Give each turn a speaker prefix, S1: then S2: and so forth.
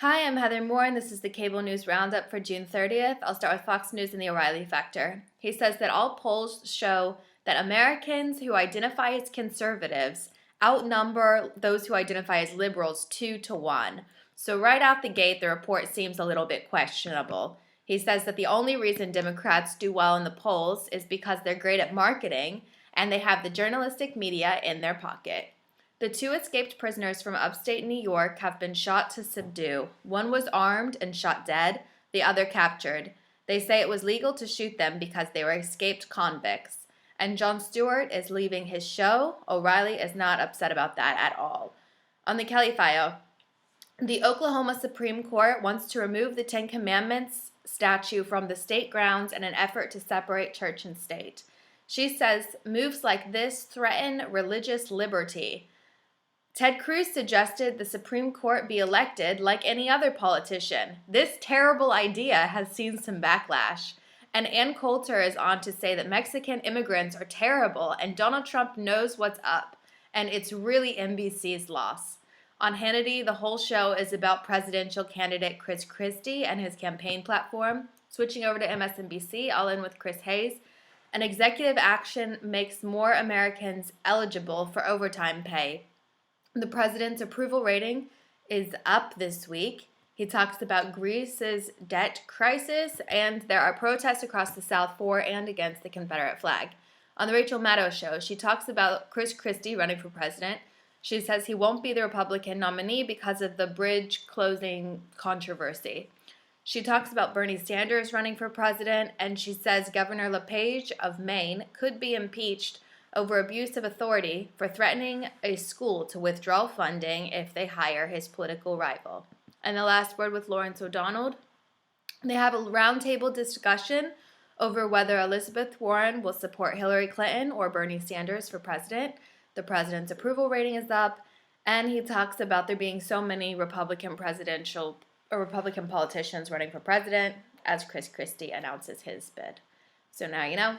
S1: Hi, I'm Heather Moore, and this is the Cable News Roundup for June 30th. I'll start with Fox News and the O'Reilly factor. He says that all polls show that Americans who identify as conservatives outnumber those who identify as liberals 2-1. So right out the gate, the report seems a little bit questionable. He says that the only reason Democrats do well in the polls is because they're great at marketing and they have the journalistic media in their pocket. The two escaped prisoners from upstate New York have been shot to subdue. One was armed and shot dead, the other captured. They say it was legal to shoot them because they were escaped convicts. And Jon Stewart is leaving his show. O'Reilly is not upset about that at all. On the Kelly file, the Oklahoma Supreme Court wants to remove the Ten Commandments statue from the state grounds in an effort to separate church and state. She says moves like this threaten religious liberty. Ted Cruz suggested the Supreme Court be elected like any other politician. This terrible idea has seen some backlash. And Ann Coulter is on to say that Mexican immigrants are terrible and Donald Trump knows what's up. And it's really NBC's loss. On Hannity, the whole show is about presidential candidate Chris Christie and his campaign platform. Switching over to MSNBC, I'll end with Chris Hayes. An executive action makes more Americans eligible for overtime pay. The president's approval rating is up this week. He talks about Greece's debt crisis, and there are protests across the South for and against the Confederate flag. On the Rachel Maddow show, she talks about Chris Christie running for president. She says he won't be the Republican nominee because of the bridge closing controversy. She talks about Bernie Sanders running for president, and she says Governor LePage of Maine could be impeached over abuse of authority for threatening a school to withdraw funding if they hire his political rival. And the last word with Lawrence O'Donnell. They have a roundtable discussion over whether Elizabeth Warren will support Hillary Clinton or Bernie Sanders for president. The president's approval rating is up, and he talks about there being so many Republican politicians running for president as Chris Christie announces his bid. So now you know.